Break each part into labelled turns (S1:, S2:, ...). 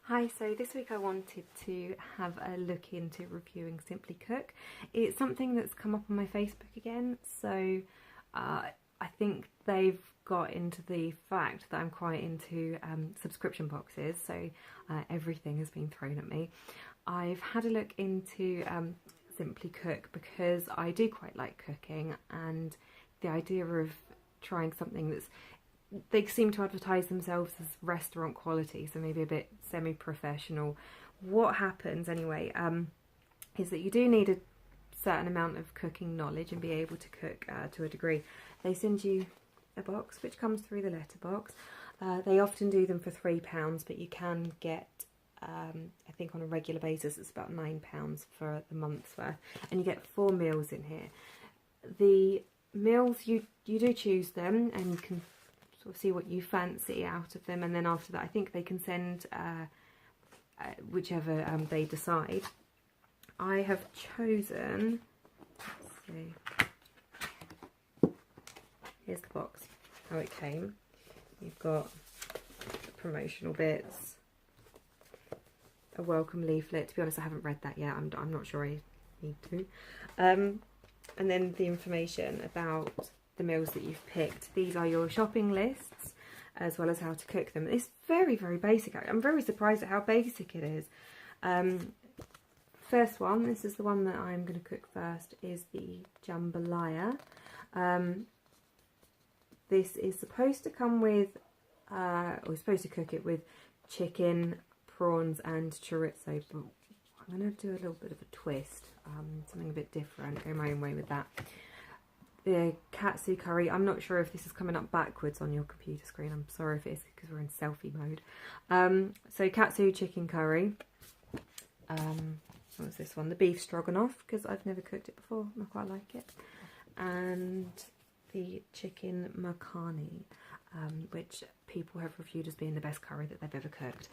S1: Hi, so this week I wanted to have a look into reviewing Simplycook. It's something that's come up on my Facebook again, so I think they've got into the fact that I'm quite into subscription boxes, so everything has been thrown at me. I've had a look into Simplycook because I do quite like cooking, and the idea of trying something that's, they seem to advertise themselves as restaurant quality, so maybe a bit semi-professional. What happens anyway is that you do need a certain amount of cooking knowledge and be able to cook to a degree. They send you a box which comes through the letterbox. They often do them for £3, but you can get, I think on a regular basis it's about £9 for the month's worth, and you get 4 meals in here. The meals, you do choose them and you can sort of see what you fancy out of them, and then after that I think they can send whichever they decide. I have chosen, let's see, here's the box, how it came. You've got promotional bits, a welcome leaflet. To be honest, I haven't read that yet, I'm not sure I need to, and then the information about the meals that you've picked. These are your shopping lists as well as how to cook them. It's very, very basic. I'm very surprised at how basic it is. First one, this is the one that I'm going to cook first, is the jambalaya. This is supposed to come with, or you're supposed to cook it with chicken, prawns and chorizo, but I'm going to do a little bit of a twist, something a bit different, go my own way with that. The katsu curry, I'm not sure if this is coming up backwards on your computer screen, I'm sorry if it is because we're in selfie mode. So katsu chicken curry, what was this one? The beef stroganoff, because I've never cooked it before and I quite like it. And the chicken makhani, which people have reviewed as being the best curry that they've ever cooked.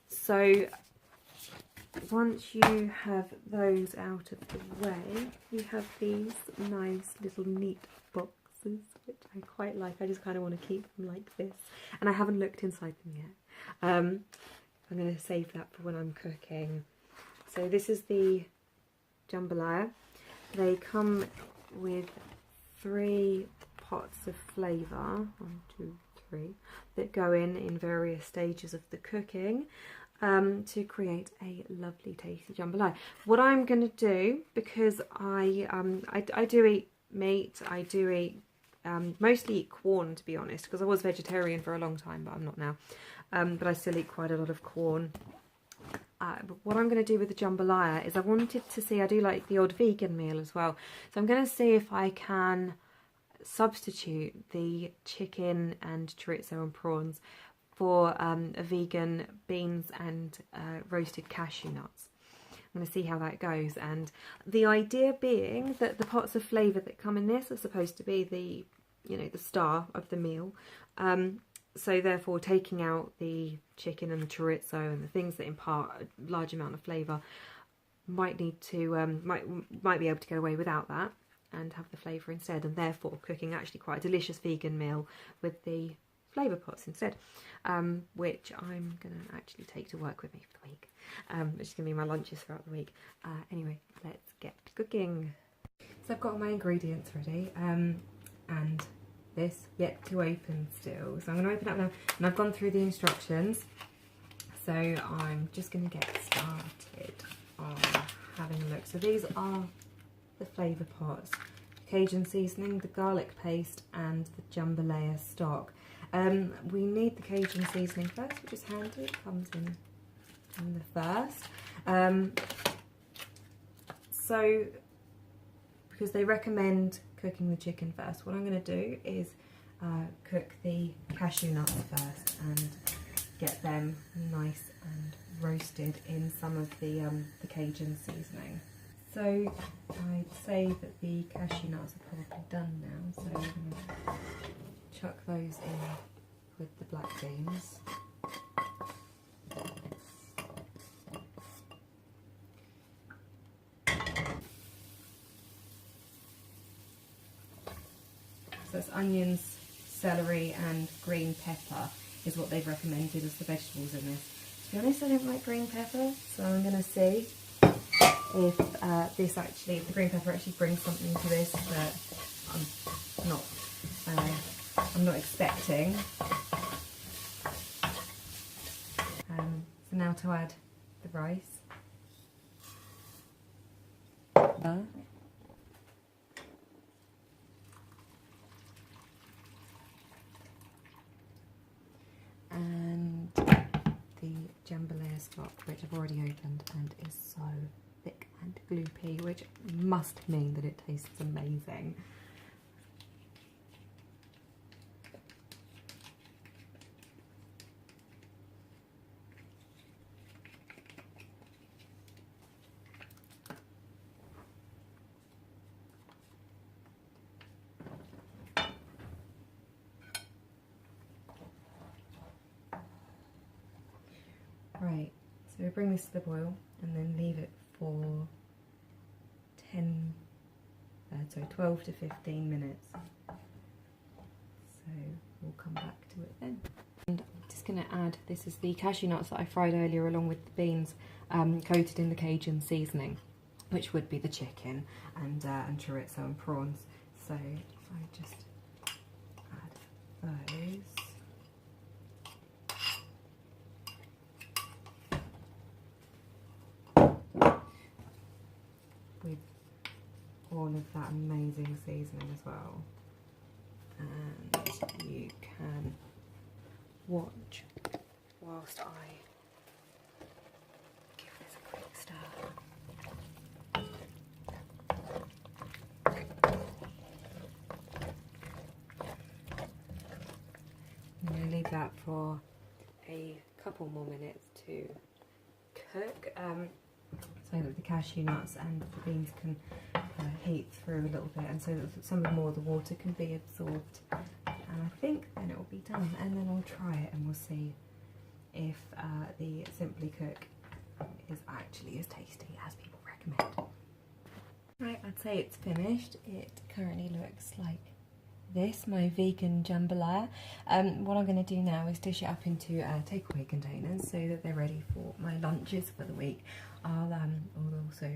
S1: So once you have those out of the way, you have these nice little neat boxes, which I quite like. I just kind of want to keep them like this, and I haven't looked inside them yet. I'm going to save that for when I'm cooking. So this is the jambalaya. They come with 3 pots of flavour, 1, 2, 3, that go in various stages of the cooking, to create a lovely tasty jambalaya. What I'm going to do, because I do eat meat, I do eat mostly eat corn, to be honest, because I was vegetarian for a long time, but I'm not now, but I still eat quite a lot of corn. But what I'm going to do with the jambalaya is I wanted to see, I do like the odd vegan meal as well, so I'm going to see if I can substitute the chicken and chorizo and prawns for a vegan beans and roasted cashew nuts. I'm going to see how that goes, and the idea being that the pots of flavour that come in this are supposed to be the, you know, the star of the meal. So therefore, taking out the chicken and the chorizo and the things that impart a large amount of flavour might need to might be able to get away without that and have the flavour instead, and therefore cooking actually quite a delicious vegan meal with the flavour pots instead, which I'm going to actually take to work with me for the week, which is going to be my lunches throughout the week. Anyway, let's get cooking. So I've got all my ingredients ready, and this yet to open still, so I'm going to open it up now, and I've gone through the instructions, so I'm just going to get started on having a look. So these are the flavour pots: Cajun seasoning, the garlic paste and the jambalaya stock. We need the Cajun seasoning first, which is handy, it comes in the first. So because they recommend cooking the chicken first, what I'm going to do is cook the cashew nuts first and get them nice and roasted in some of the Cajun seasoning. So I'd say that the cashew nuts are probably done now, so I'm going to chuck those in with the black beans. So it's onions, celery and green pepper is what they've recommended as the vegetables in this. To be honest, I don't like green pepper, so I'm going to see if the green pepper actually brings something to this that I'm not expecting. So now to add the rice. And the jambalaya stock, which I've already opened and is so thick and gloopy, which must mean that it tastes amazing. Right, so we bring this to the boil and then leave it for 12 to 15 minutes. So we'll come back to it then. And I'm just going to add, this is the cashew nuts that I fried earlier along with the beans, coated in the Cajun seasoning, which would be the chicken and chorizo and prawns. So I just add those. With all of that amazing seasoning as well, and you can watch whilst I give this a quick stir. I'm going to leave that for a couple more minutes to cook. So that the cashew nuts and the beans can heat through a little bit, and so that some more of the water can be absorbed. And I think then it will be done, and then I'll try it and we'll see if the Simplycook is actually as tasty as people recommend. Right, I'd say it's finished. It currently looks like this, my vegan jambalaya. What I'm going to do now is dish it up into takeaway containers so that they're ready for my lunches for the week. I'll also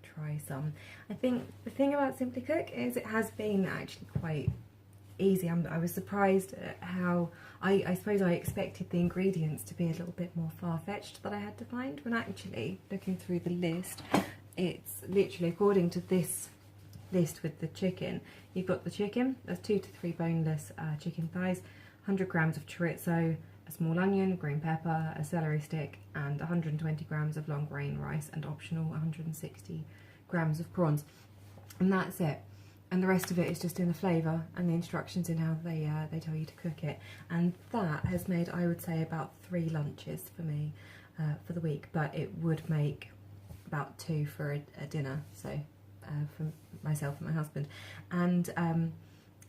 S1: try some. I think the thing about Simplycook is it has been actually quite easy. I was surprised at how, I suppose I expected the ingredients to be a little bit more far-fetched that I had to find, when actually looking through the list, it's literally according to this list with the chicken. You've got the chicken, there's 2 to 3 boneless chicken thighs, 100 grams of chorizo, a small onion, green pepper, a celery stick, and 120 grams of long grain rice, and optional 160 grams of prawns. And that's it. And the rest of it is just in the flavour and the instructions in how they tell you to cook it. And that has made, I would say, about 3 lunches for me for the week, but it would make about 2 for a dinner, so for myself and my husband. And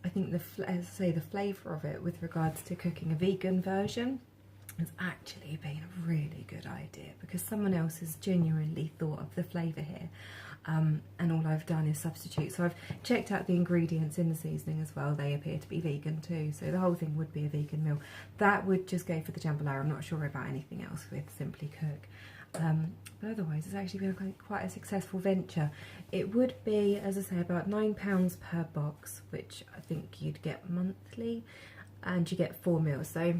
S1: I think as I say, the flavour of it with regards to cooking a vegan version has actually been a really good idea, because someone else has genuinely thought of the flavour here, and all I've done is substitute. So I've checked out the ingredients in the seasoning as well. They appear to be vegan too, so the whole thing would be a vegan meal. That would just go for the jambalaya. I'm not sure about anything else with Simplycook. But otherwise it's actually been quite a successful venture. It would be, as I say, about £9 per box, which I think you'd get monthly, and you get 4 meals, so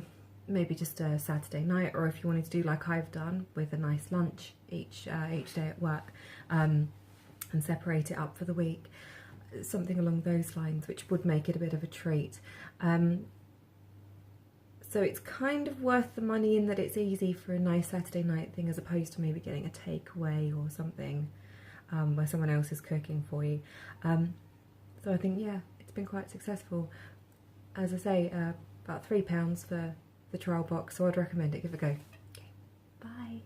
S1: maybe just a Saturday night, or if you wanted to do like I've done with a nice lunch each day at work, and separate it up for the week, something along those lines, which would make it a bit of a treat. So it's kind of worth the money in that it's easy for a nice Saturday night thing, as opposed to maybe getting a takeaway or something where someone else is cooking for you. So I think, yeah, it's been quite successful. As I say, about £3 for the trial box, so I'd recommend it. Give it a go. Okay, bye.